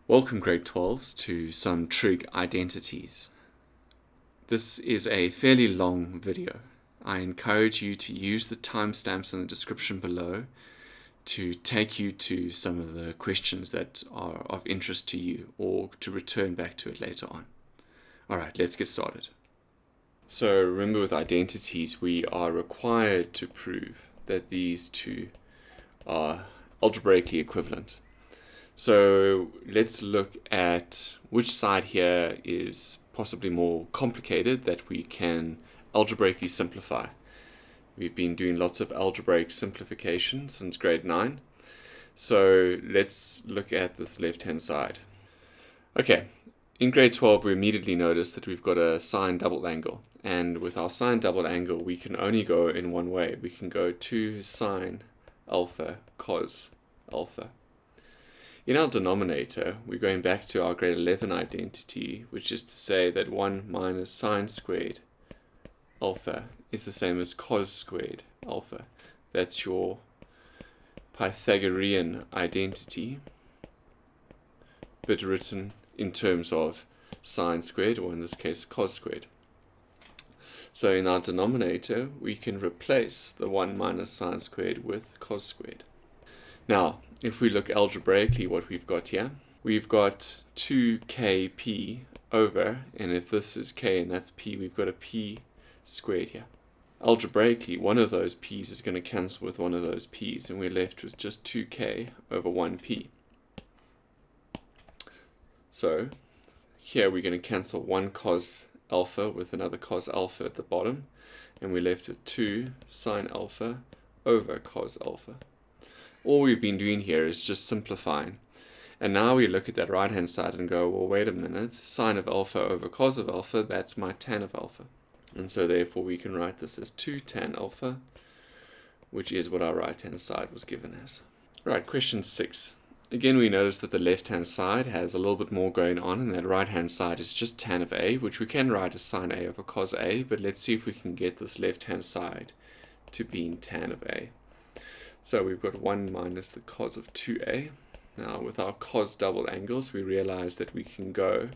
Welcome grade 12s to some trig identities. This is a fairly long video. I encourage you to use the timestamps in the description below to take you to some of the questions that are of interest to you or to return back to it later on. Alright, let's get started. So remember, with identities we are required to prove that these two are algebraically equivalent. So let's look at which side here is possibly more complicated that we can algebraically simplify. We've been doing lots of algebraic simplification since grade 9. So let's look at this left-hand side. Okay, in grade 12 we immediately notice that we've got a sine double angle. And with our sine double angle we can only go in one way. We can go 2 sine alpha cos alpha. In our denominator, we're going back to our grade 11 identity, which is to say that 1 minus sine squared alpha is the same as cos squared alpha. That's your Pythagorean identity, but written in terms of sine squared, or in this case cos squared. So in our denominator, we can replace the 1 minus sine squared with cos squared. Now, if we look algebraically, what we've got here, we've got 2kp over, and if this is k and that's p, we've got a p squared here. Algebraically, one of those p's is going to cancel with one of those p's, and we're left with just 2k over 1p. So here we're going to cancel one cos alpha with another cos alpha at the bottom, and we're left with 2 sine alpha over cos alpha. All we've been doing here is just simplifying. And now we look at that right hand side and go, well, wait a minute, sine of alpha over cos of alpha, that's my tan of alpha. And so therefore we can write this as 2 tan alpha, which is what our right hand side was given as. Right, question 6. Again, we notice that the left hand side has a little bit more going on, and that right hand side is just tan of a, which we can write as sine a over cos a, but let's see if we can get this left hand side to being tan of a. So we've got 1 minus the cos of 2a. Now with our cos double angles, we realize that we can go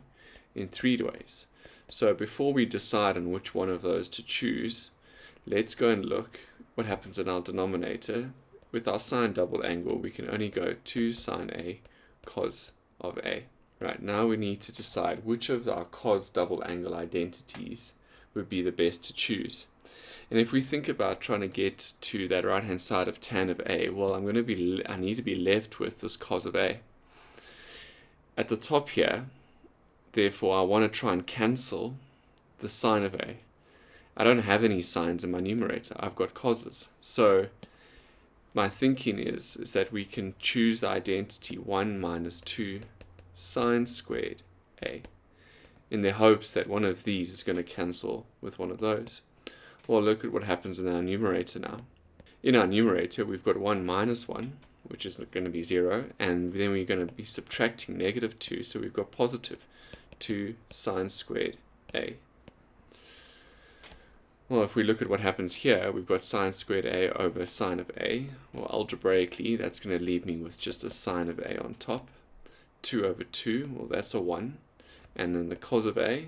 in 3 ways. So before we decide on which one of those to choose, let's go and look what happens in our denominator. With our sine double angle, we can only go 2 sine a cos of a. Right, now we need to decide which of our cos double angle identities would be the best to choose. And if we think about trying to get to that right hand side of tan of a, well, I need to be left with this cos of a. At the top here, therefore, I want to try and cancel the sine of a. I don't have any sines in my numerator. I've got coses. So my thinking is that we can choose the identity 1 minus 2 sine squared a, in the hopes that one of these is going to cancel with one of those. Well, look at what happens in our numerator now. In our numerator, we've got 1 minus 1, which is going to be 0, and then we're going to be subtracting negative 2, so we've got positive 2 sine squared a. Well, if we look at what happens here, we've got sine squared a over sine of a. Well, algebraically, that's going to leave me with just a sine of a on top. 2 over 2, well, that's a 1. And then the cos of a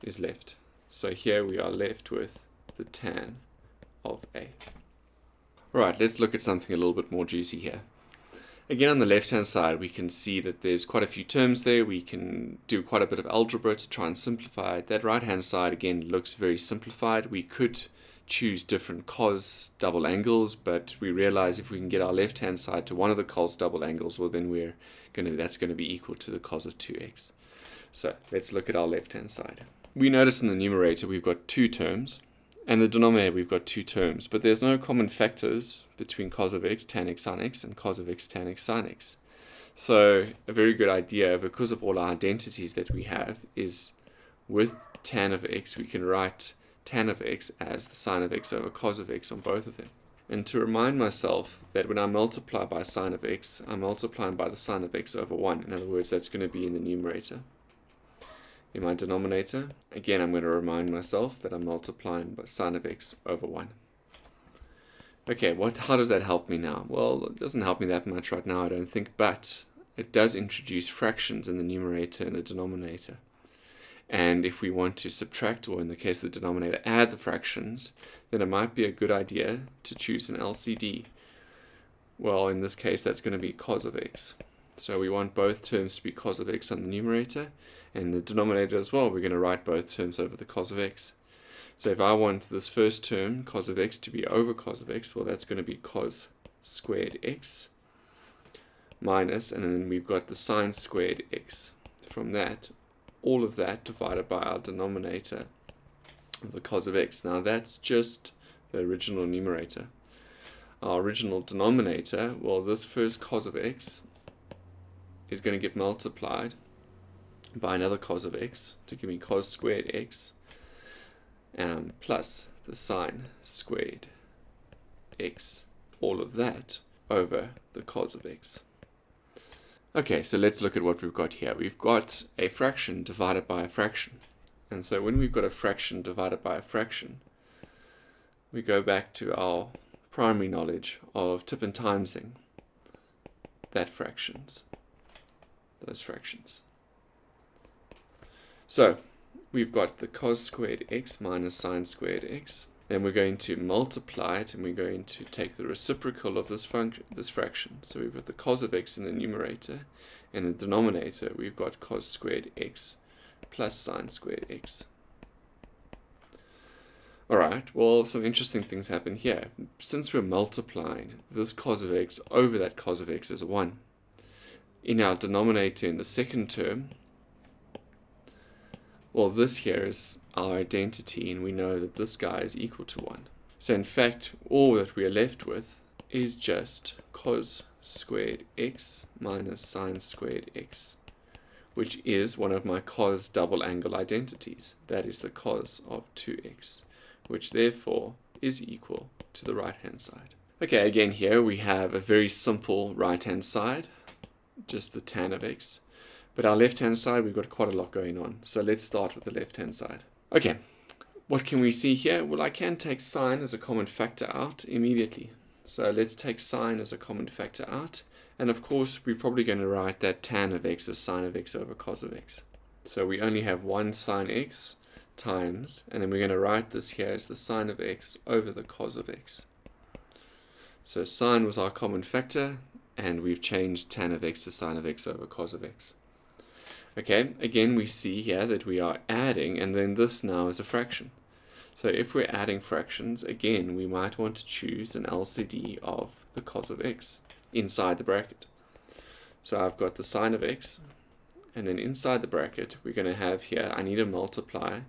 is left. So here we are left with the tan of a. Alright, let's look at something a little bit more juicy here. Again, on the left-hand side, we can see that there's quite a few terms there. We can do quite a bit of algebra to try and simplify it. That right-hand side, again, looks very simplified. We could choose different cos double angles, but we realize if we can get our left-hand side to one of the cos double angles, well, then that's going to be equal to the cos of 2x. So let's look at our left-hand side. We notice in the numerator we've got 2 terms, and the denominator we've got 2 terms, but there's no common factors between cos of x tan x sin x and cos of x tan x sin x. So a very good idea, because of all our identities that we have, is with tan of x we can write tan of x as the sine of x over cos of x on both of them. And to remind myself that when I multiply by sine of x, I'm multiplying by the sine of x over 1. In other words, that's going to be in the numerator. In my denominator, again, I'm going to remind myself that I'm multiplying by sine of x over 1. Okay, how does that help me now? Well, it doesn't help me that much right now, I don't think, but it does introduce fractions in the numerator and the denominator. And if we want to subtract, or in the case of the denominator, add the fractions, then it might be a good idea to choose an LCD. Well, in this case, that's going to be cos of x. So we want both terms to be cos of x on the numerator, and the denominator as well, we're going to write both terms over the cos of x. So if I want this first term, cos of x, to be over cos of x, well, that's going to be cos squared x minus, and then we've got the sine squared x. From that, all of that divided by our denominator of the cos of x. Now that's just the original numerator. Our original denominator, well, this first cos of x is going to get multiplied by another cos of x to give me cos squared x plus the sine squared x, all of that over the cos of x. Okay, so let's look at what we've got here. We've got a fraction divided by a fraction. And so when we've got a fraction divided by a fraction, we go back to our primary knowledge of tip and timesing those fractions. So we've got the cos squared x minus sine squared x. Then we're going to multiply it, and we're going to take the reciprocal of this fraction. So we've got the cos of x in the numerator, and the denominator we've got cos squared x plus sine squared x. Alright, well, some interesting things happen here. Since we're multiplying, this cos of x over that cos of x is 1. In our denominator in the second term, well, this here is our identity, and we know that this guy is equal to 1. So in fact, all that we are left with is just cos squared x minus sine squared x, which is one of my cos double angle identities. That is the cos of 2x, which therefore is equal to the right-hand side. Okay, again here we have a very simple right-hand side, just the tan of x. But our left-hand side, we've got quite a lot going on. So let's start with the left-hand side. Okay, what can we see here? Well, I can take sine as a common factor out immediately. So let's take sine as a common factor out. And of course, we're probably going to write that tan of x as sine of x over cos of x. So we only have one sine x times, and then we're going to write this here as the sine of x over the cos of x. So sine was our common factor, and we've changed tan of x to sine of x over cos of x. Okay, again we see here that we are adding, and then this now is a fraction. So if we're adding fractions, again we might want to choose an LCD of the cos of x inside the bracket. So I've got the sine of x, and then inside the bracket we're going to have here, I need to multiply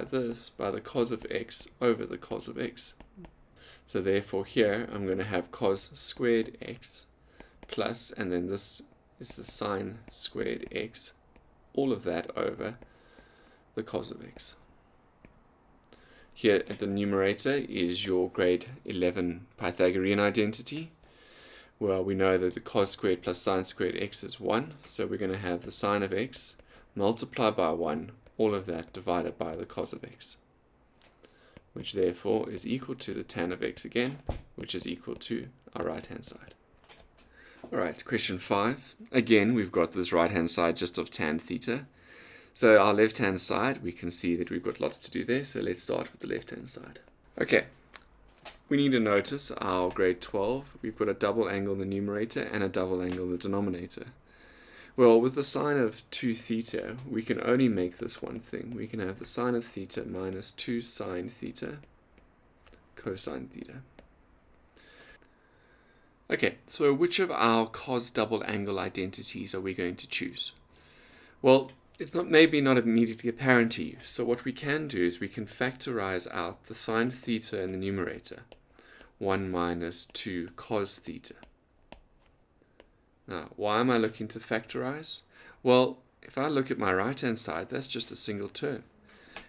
this by the cos of x over the cos of x. So therefore here I'm going to have cos squared x plus, and then this is the sine squared x, all of that over the cos of x. Here at the numerator is your grade 11 Pythagorean identity. Well, we know that the cos squared plus sine squared x is 1, so we're going to have the sine of x multiplied by 1, all of that divided by the cos of x, which therefore is equal to the tan of x again, which is equal to our right-hand side. Alright, question 5. Again, we've got this right-hand side just of tan theta. So our left-hand side, we can see that we've got lots to do there, so let's start with the left-hand side. Okay, we need to notice our grade 12, we've got a double angle in the numerator and a double angle in the denominator. Well, with the sine of 2 theta, we can only make this one thing. We can have the sine of theta minus 2 sine theta cosine theta. Okay, so which of our cos double angle identities are we going to choose? Well, it's maybe not immediately apparent to you. So what we can do is we can factorize out the sine theta in the numerator. 1 minus 2 cos theta. Now, why am I looking to factorize? Well, if I look at my right-hand side, that's just a single term.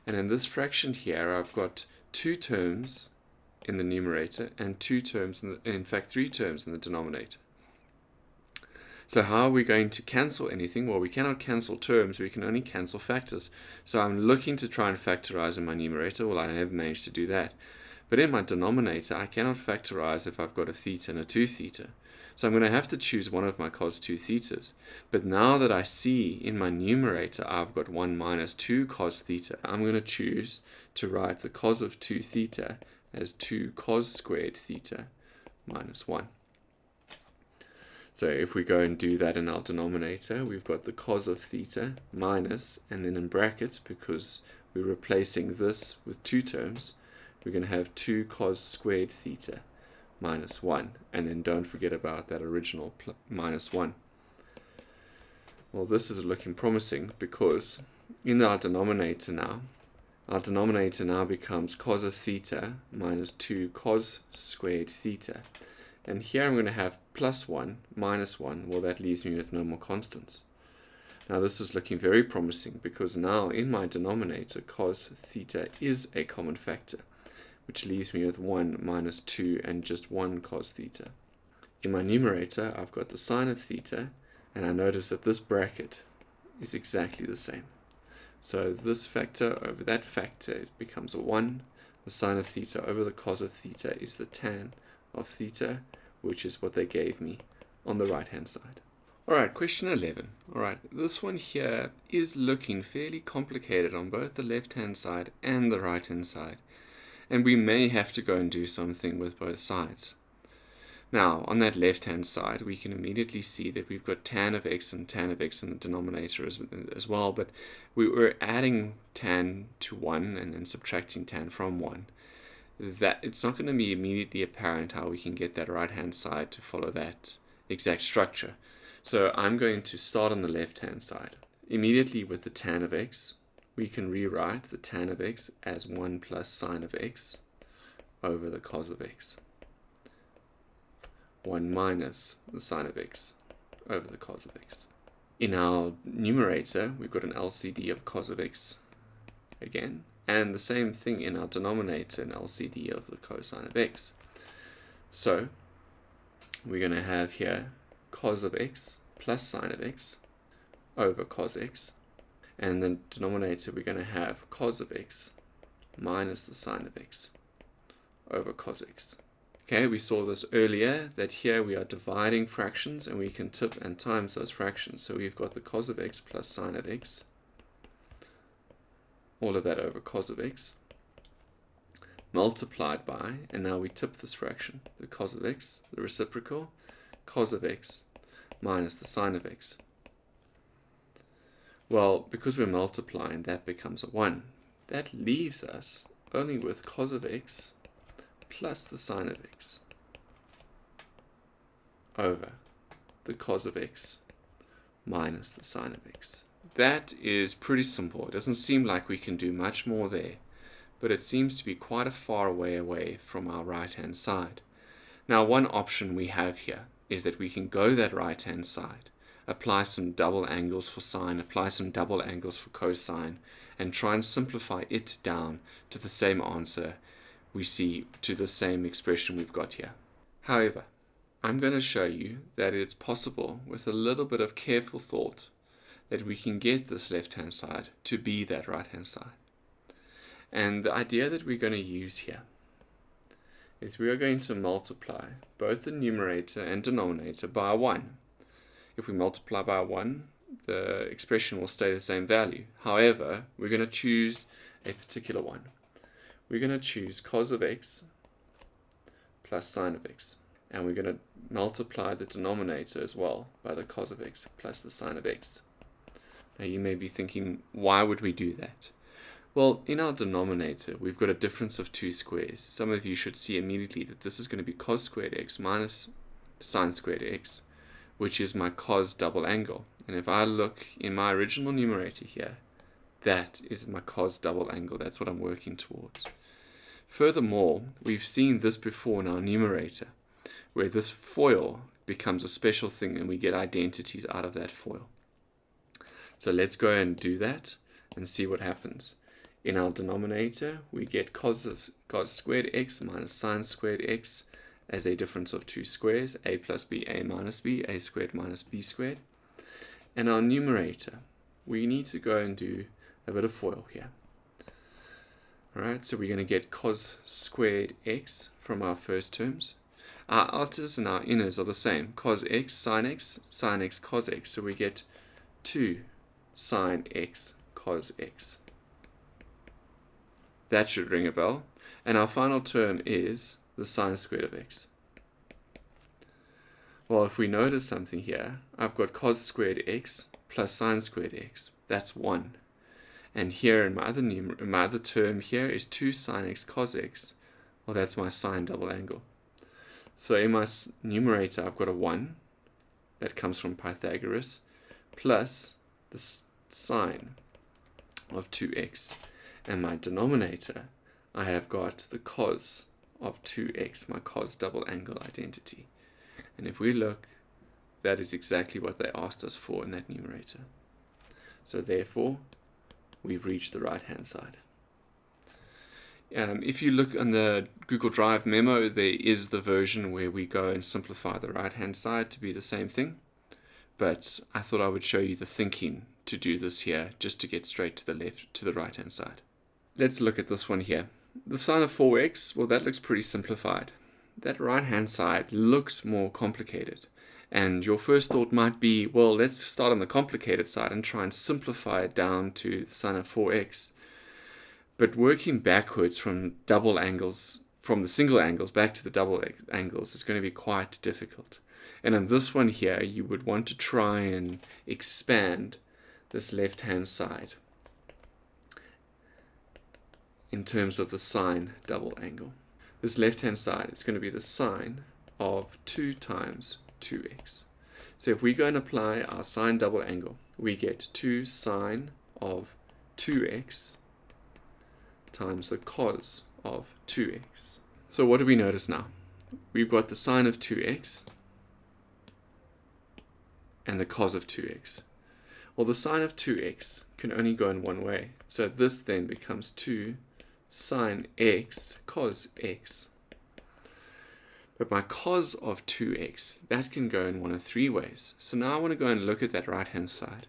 And in this fraction here, I've got 2 terms in the numerator and 2 terms, in fact 3 terms in the denominator. So how are we going to cancel anything? Well, we cannot cancel terms, we can only cancel factors. So I'm looking to try and factorize in my numerator. Well, I have managed to do that. But in my denominator, I cannot factorize if I've got a theta and a 2 theta. So I'm going to have to choose one of my cos 2 thetas. But now that I see in my numerator I've got 1 minus 2 cos theta, I'm going to choose to write the cos of 2 theta as 2 cos squared theta minus 1. So if we go and do that in our denominator, we've got the cos of theta minus, and then in brackets, because we're replacing this with two terms, we're going to have 2 cos squared theta minus 1. And then don't forget about that original minus 1. Well, this is looking promising because in our denominator now becomes cos of theta minus 2 cos squared theta. And here I'm going to have plus 1, minus 1. Well, that leaves me with no more constants. Now this is looking very promising because now in my denominator cos theta is a common factor, which leaves me with 1 minus 2 and just 1 cos theta. In my numerator I've got the sine of theta, and I notice that this bracket is exactly the same. So this factor over that factor, it becomes a 1. The sine of theta over the cos of theta is the tan of theta, which is what they gave me on the right hand side. Alright, question 11. Alright, this one here is looking fairly complicated on both the left hand side and the right hand side, and we may have to go and do something with both sides. Now, on that left hand side, we can immediately see that we've got tan of x and tan of x in the denominator as well, but we were adding tan to 1 and then subtracting tan from 1. That it's not going to be immediately apparent how we can get that right hand side to follow that exact structure. So I'm going to start on the left hand side. Immediately with the tan of x, we can rewrite the tan of x as 1 plus sine of x over the cos of x. 1 minus the sine of x over the cos of x. In our numerator, we've got an LCD of cos of x again, and the same thing in our denominator, an LCD of the cosine of x. So we're going to have here cos of x plus sine of x over cos x, and the denominator we're going to have cos of x minus the sine of x over cos x. Okay, we saw this earlier, that here we are dividing fractions and we can tip and times those fractions. So we've got the cos of x plus sine of x, all of that over cos of x, multiplied by, and now we tip this fraction, the cos of x, the reciprocal, cos of x minus the sine of x. Well, because we're multiplying, that becomes a 1. That leaves us only with cos of x plus the sine of x over the cos of x minus the sine of x. That is pretty simple. It doesn't seem like we can do much more there, but it seems to be quite a far way away from our right hand side. Now one option we have here is that we can go that right hand side, apply some double angles for sine, apply some double angles for cosine, and try and simplify it down to the same answer we see, to the same expression we've got here. However, I'm going to show you that it's possible with a little bit of careful thought that we can get this left hand side to be that right hand side. And the idea that we're going to use here is we are going to multiply both the numerator and denominator by 1. If we multiply by 1, the expression will stay the same value. However, we're going to choose a particular one. We're going to choose cos of x plus sine of x, and we're going to multiply the denominator as well by the cos of x plus the sine of x. Now you may be thinking, why would we do that? Well, in our denominator, we've got a difference of 2 squares. Some of you should see immediately that this is going to be cos squared x minus sine squared x, which is my cos double angle. And if I look in my original numerator here, that is my cos double angle. That's what I'm working towards. Furthermore, we've seen this before in our numerator, where this FOIL becomes a special thing and we get identities out of that FOIL. So let's go and do that and see what happens. In our denominator, we get cos squared x minus sine squared x as a difference of 2 squares, a plus b, a minus b, a squared minus b squared. And our numerator, we need to go and do a bit of FOIL here. Alright, so we're going to get cos squared x from our first terms. Our outers and our inners are the same. Cos x, sin x, cos x. So we get 2 sin x, cos x. That should ring a bell. And our final term is the sine squared of x. Well, if we notice something here, I've got cos squared x plus sine squared x. That's 1. And here in my other term here is 2 sin x cos x. Well, that's my sine double angle. So in my numerator, I've got a 1 that comes from Pythagoras plus the sine of 2x. And my denominator, I have got the cos of 2x, my cos double angle identity. And if we look, that is exactly what they asked us for in that numerator. So therefore, we've reached the right-hand side. If you look on the Google Drive memo, there is the version where we go and simplify the right-hand side to be the same thing. But I thought I would show you the thinking to do this here, just to get straight to the right-hand side. Let's look at this one here. The sine of 4x, well, that looks pretty simplified. That right-hand side looks more complicated. And your first thought might be, well, let's start on the complicated side and try and simplify it down to the sine of 4x. But working backwards from double angles, from the single angles back to the double angles is going to be quite difficult. And on this one here, you would want to try and expand this left-hand side in terms of the sine double angle. This left-hand side is going to be the sine of 2 times 2x. So if we go and apply our sine double angle, we get 2 sine of 2x times the cos of 2x. So what do we notice now? We've got the sine of 2x and the cos of 2x. Well, the sine of 2x can only go in one way. So this then becomes 2 sine x cos x. But my cos of 2x, that can go in one of 3 ways. So now I want to go and look at that right-hand side.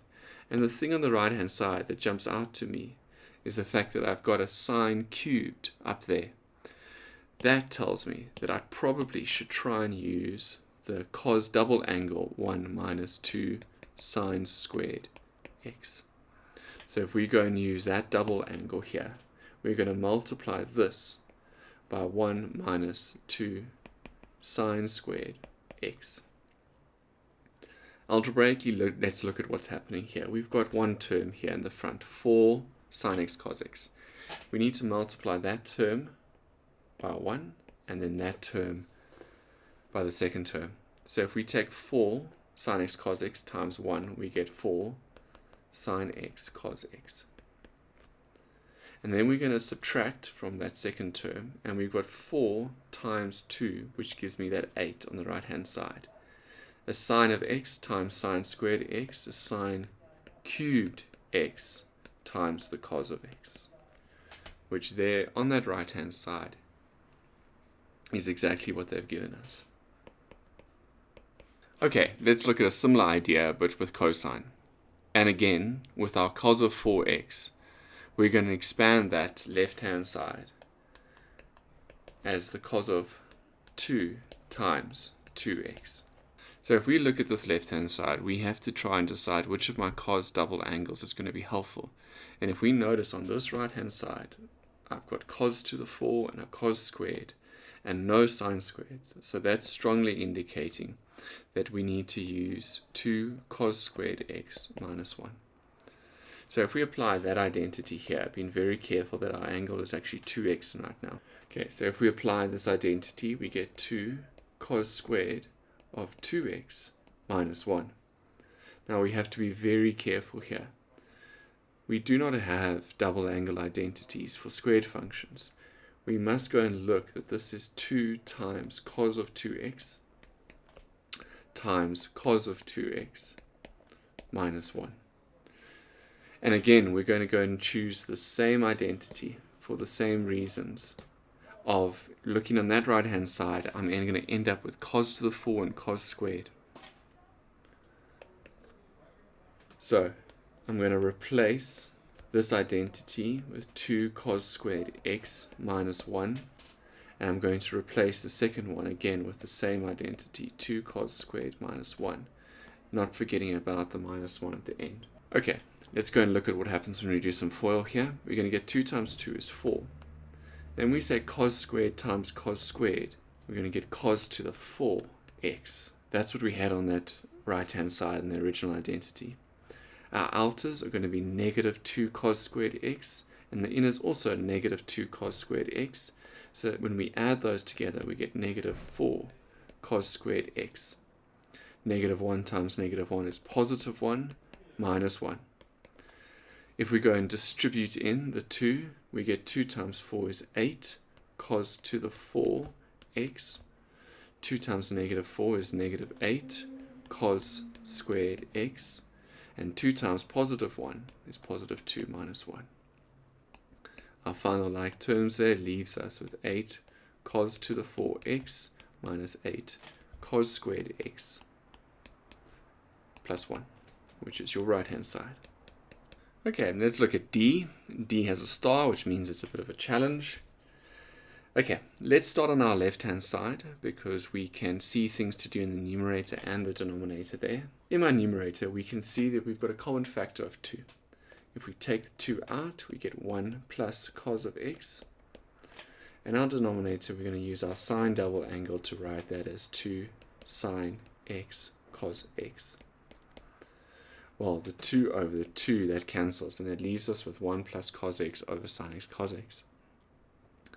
And the thing on the right-hand side that jumps out to me is the fact that I've got a sine cubed up there. That tells me that I probably should try and use the cos double angle 1 minus 2 sine squared x. So if we go and use that double angle here, we're going to multiply this by 1 minus 2 sine squared x. Algebraically, let's look at what's happening here. We've got one term here in the front, 4 sine x cos x. We need to multiply that term by 1 and then that term by the second term. So if we take 4 sine x cos x times 1, we get 4 sine x cos x. And then we're going to subtract from that second term, and we've got 4 times 2, which gives me that 8 on the right-hand side. A sine of x times sine squared x is sine cubed x times the cos of x, which there on that right-hand side is exactly what they've given us. Okay, let's look at a similar idea, but with cosine. And again, with our cos of 4x, we're going to expand that left-hand side as the cos of 2 times 2x. So if we look at this left-hand side, we have to try and decide which of my cos double angles is going to be helpful. And if we notice on this right-hand side, I've got cos to the 4 and a cos squared and no sine squareds. So that's strongly indicating that we need to use 2 cos squared x minus 1. So if we apply that identity here, being very careful that our angle is actually 2x right now. Okay, so if we apply this identity, we get 2 cos squared of 2x minus 1. Now we have to be very careful here. We do not have double angle identities for squared functions. We must go and look that this is 2 times cos of 2x times cos of 2x minus 1. And again, we're going to go and choose the same identity for the same reasons of looking on that right-hand side. I'm going to end up with cos to the 4 and cos squared. So I'm going to replace this identity with 2 cos squared x minus 1. And I'm going to replace the second one again with the same identity, 2 cos squared minus 1, not forgetting about the minus 1 at the end. Okay, let's go and look at what happens when we do some FOIL here. We're going to get 2 times 2 is 4. Then we say cos squared times cos squared. We're going to get cos to the 4x. That's what we had on that right-hand side in the original identity. Our outers are going to be negative 2 cos squared x, and the inners also negative 2 cos squared x. So that when we add those together, we get negative 4 cos squared x. Negative 1 times negative 1 is positive 1 minus 1. If we go and distribute in the 2, we get 2 times 4 is 8 cos to the 4x. 2 times negative 4 is negative 8 cos squared x. And 2 times positive 1 is positive 2 minus 1. Our final like terms there leaves us with 8 cos to the 4x minus 8 cos squared x plus 1, which is your right-hand side. Okay, let's look at D. D has a star, which means it's a bit of a challenge. Okay, let's start on our left-hand side because we can see things to do in the numerator and the denominator there. In my numerator, we can see that we've got a common factor of 2. If we take the 2 out, we get 1 plus cos of x. In our denominator, we're going to use our sine double angle to write that as 2 sine x cos x. Well, the 2 over the 2, that cancels, and that leaves us with 1 plus cos x over sine x cos x.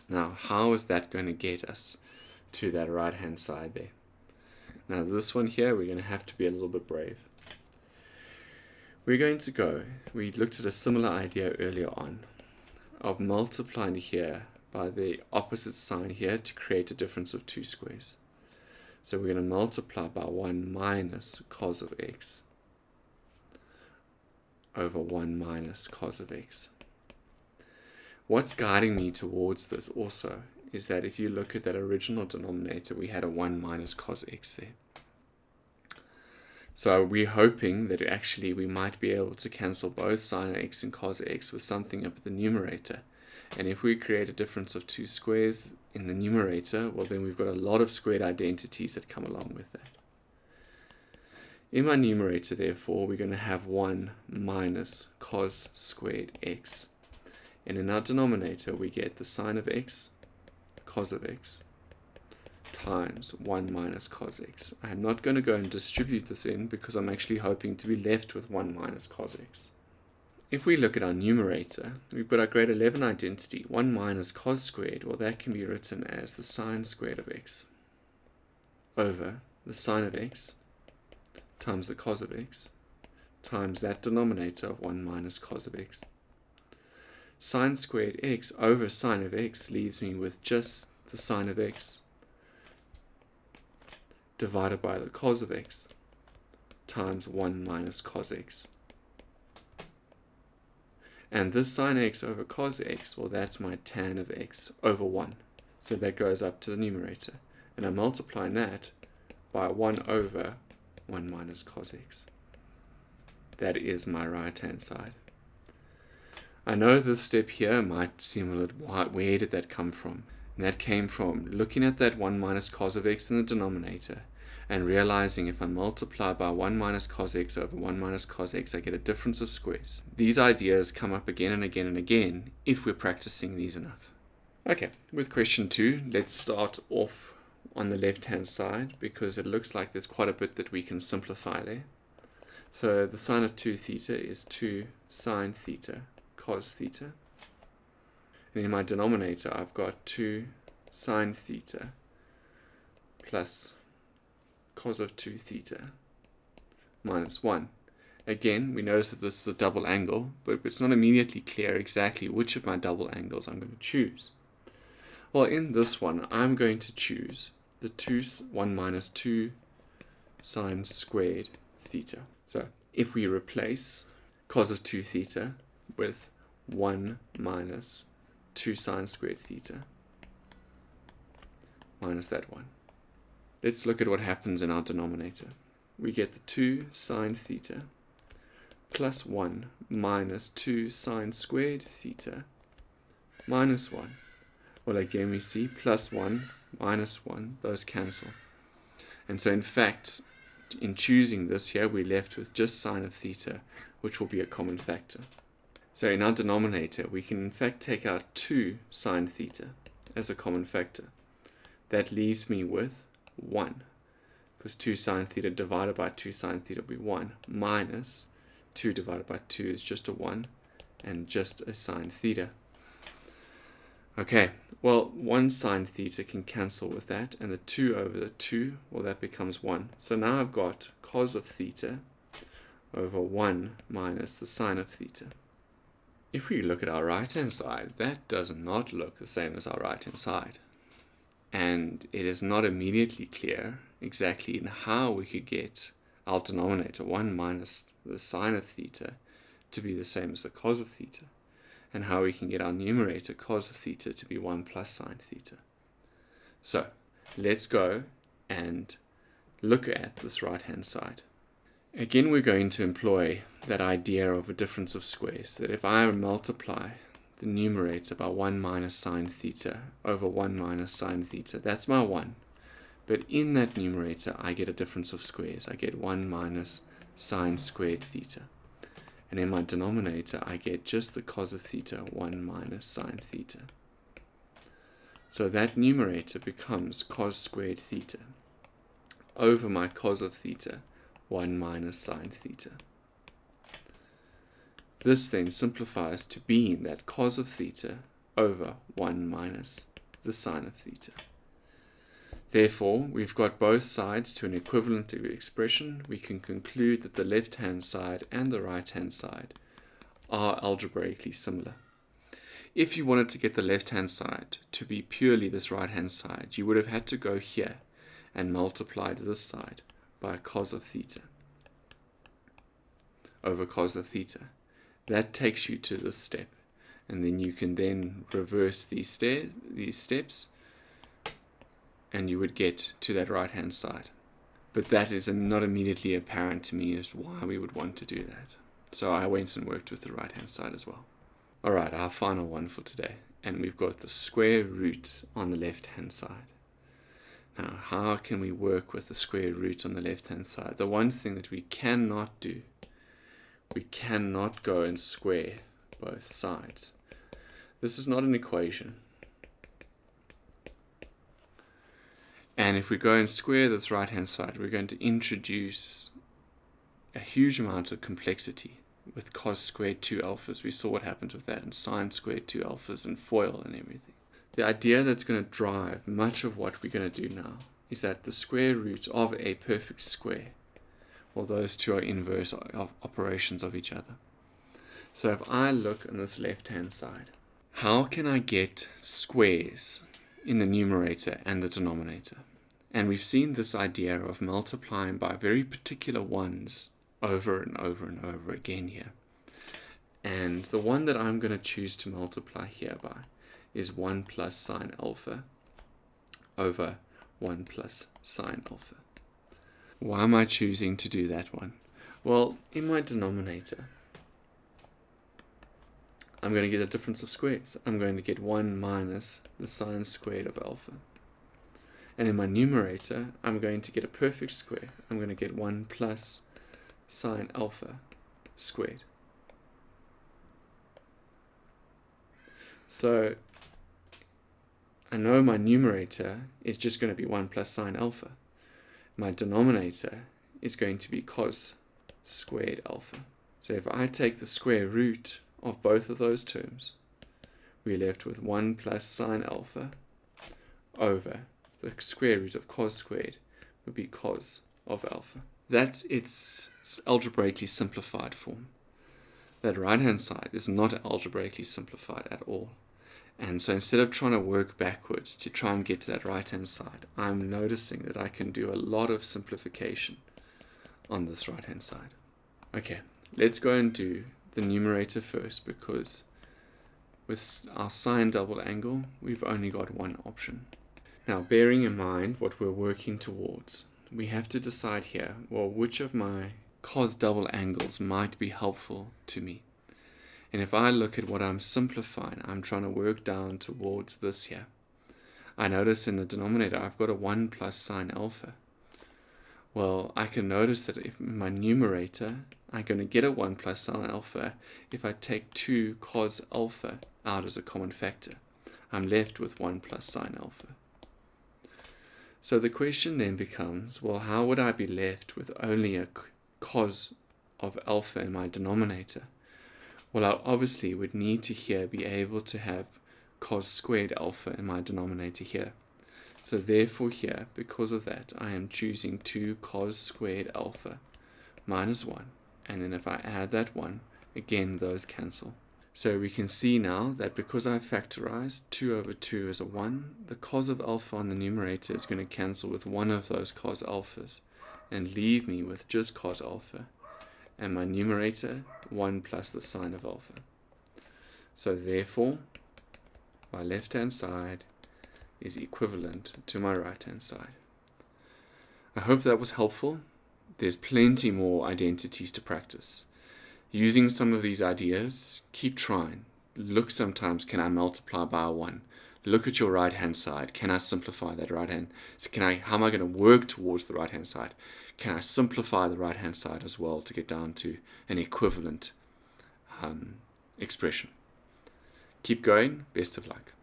Now, how is that going to get us to that right-hand side there? Now, this one here, we're going to have to be a little bit brave. We're going to go, we looked at a similar idea earlier on, of multiplying here by the opposite sign here to create a difference of 2 squares. So we're going to multiply by 1 minus cos of x over 1 minus cos of x. What's guiding me towards this also is that if you look at that original denominator, we had a 1 minus cos x there. So we're hoping that actually we might be able to cancel both sine x and cos x with something up at the numerator. And if we create a difference of 2 squares in the numerator, well then we've got a lot of squared identities that come along with that. In my numerator, therefore, we're going to have 1 minus cos squared x. And in our denominator, we get the sine of x, cos of x, times 1 minus cos x. I'm not going to go and distribute this in because I'm actually hoping to be left with 1 minus cos x. If we look at our numerator, we've got our grade 11 identity, 1 minus cos squared. Well, that can be written as the sine squared of x over the sine of x times the cos of x times that denominator of 1 minus cos of x. Sine squared x over sine of x leaves me with just the sine of x divided by the cos of x times 1 minus cos x. And this sine x over cos x, well, that's my tan of x over 1. So that goes up to the numerator. And I'm multiplying that by 1 over 1 minus cos x. That is my right-hand side. I know this step here might seem a little, where did that come from? And that came from looking at that 1 minus cos of x in the denominator and realizing if I multiply by 1 minus cos x over 1 minus cos x, I get a difference of squares. These ideas come up again and again and again if we're practicing these enough. Okay, with question 2, let's start off on the left-hand side because it looks like there's quite a bit that we can simplify there. So the sine of 2 theta is 2 sine theta cos theta. And in my denominator, I've got 2 sine theta plus cos of 2 theta minus 1. Again, we notice that this is a double angle, but it's not immediately clear exactly which of my double angles I'm going to choose. Well, in this one, I'm going to choose the 1 minus 2 sine squared theta. So if we replace cos of 2 theta with 1 minus 2 sine squared theta minus that 1. Let's look at what happens in our denominator. We get the 2 sine theta plus 1 minus 2 sine squared theta minus 1. Well, again we see plus 1, minus 1, those cancel. And so in fact, in choosing this here, we're left with just sine of theta, which will be a common factor. So in our denominator, we can in fact take out 2 sine theta as a common factor. That leaves me with 1, because 2 sine theta divided by 2 sine theta will be 1, minus 2 divided by 2 is just a 1, and just a sine theta. Okay, well, 1 sine theta can cancel with that, and the 2 over the 2, well, that becomes 1. So now I've got cos of theta over 1 minus the sine of theta. If we look at our right-hand side, that does not look the same as our right-hand side. And it is not immediately clear exactly in how we could get our denominator, 1 minus the sine of theta, to be the same as the cos of theta, and how we can get our numerator, cos of theta, to be 1 plus sine theta. So let's go and look at this right-hand side. Again, we're going to employ that idea of a difference of squares, that if I multiply the numerator by 1 minus sine theta over 1 minus sine theta, that's my 1. But in that numerator, I get a difference of squares. I get 1 minus sine squared theta. And in my denominator, I get just the cos of theta, 1 minus sine theta. So that numerator becomes cos squared theta over my cos of theta, 1 minus sine theta. This then simplifies to being that cos of theta over 1 minus the sine of theta. Therefore, we've got both sides to an equivalent expression. We can conclude that the left-hand side and the right-hand side are algebraically similar. If you wanted to get the left-hand side to be purely this right-hand side, you would have had to go here and multiplied this side by cos of theta over cos of theta. That takes you to this step, and then you can then reverse these steps, and you would get to that right-hand side. But that is not immediately apparent to me as why we would want to do that. So I went and worked with the right-hand side as well. Alright, our final one for today. And we've got the square root on the left-hand side. Now, how can we work with the square root on the left-hand side? The one thing that we cannot do, we cannot go and square both sides. This is not an equation. And if we go and square this right-hand side, we're going to introduce a huge amount of complexity with cos squared 2 alphas. We saw what happened with that, and sine squared 2 alphas, and FOIL and everything. The idea that's going to drive much of what we're going to do now is that the square root of a perfect square, well, those two are inverse operations of each other. So if I look on this left-hand side, how can I get squares in the numerator and the denominator? And we've seen this idea of multiplying by very particular ones over and over and over again here. And the one that I'm going to choose to multiply here by is 1 plus sine alpha over 1 plus sine alpha. Why am I choosing to do that one? Well, in my denominator, I'm going to get a difference of squares. I'm going to get 1 minus the sine squared of alpha. And in my numerator, I'm going to get a perfect square. I'm going to get 1 plus sine alpha squared. So I know my numerator is just going to be 1 plus sine alpha. My denominator is going to be cos squared alpha. So if I take the square root of both of those terms, we're left with 1 plus sine alpha over the square root of cos squared would be cos of alpha. That's its algebraically simplified form. That right-hand side is not algebraically simplified at all. And so instead of trying to work backwards to try and get to that right-hand side, I'm noticing that I can do a lot of simplification on this right-hand side. Okay, let's go and do the numerator first, because with our sine double angle, we've only got one option. Now, bearing in mind what we're working towards, we have to decide here, well, which of my cos double angles might be helpful to me. And if I look at what I'm simplifying, I'm trying to work down towards this here. I notice in the denominator I've got a 1 plus sine alpha. Well, I can notice that if in my numerator, I'm going to get a 1 plus sine alpha if I take 2 cos alpha out as a common factor. I'm left with 1 plus sine alpha. So the question then becomes, well, how would I be left with only a cos of alpha in my denominator? Well, I obviously would need to here be able to have cos squared alpha in my denominator here. So therefore here, because of that, I am choosing 2 cos squared alpha minus 1. And then if I add that 1, again, those cancel. So we can see now that because I've factorized 2 over 2 is a 1, the cos of alpha on the numerator is going to cancel with one of those cos alphas and leave me with just cos alpha. And my numerator, 1 plus the sine of alpha. So therefore, my left-hand side is equivalent to my right-hand side. I hope that was helpful. There's plenty more identities to practice. Using some of these ideas, keep trying. Look sometimes, can I multiply by a 1? Look at your right-hand side. Can I simplify that right-hand? So how am I going to work towards the right-hand side? Can I simplify the right-hand side as well to get down to an equivalent expression? Keep going. Best of luck.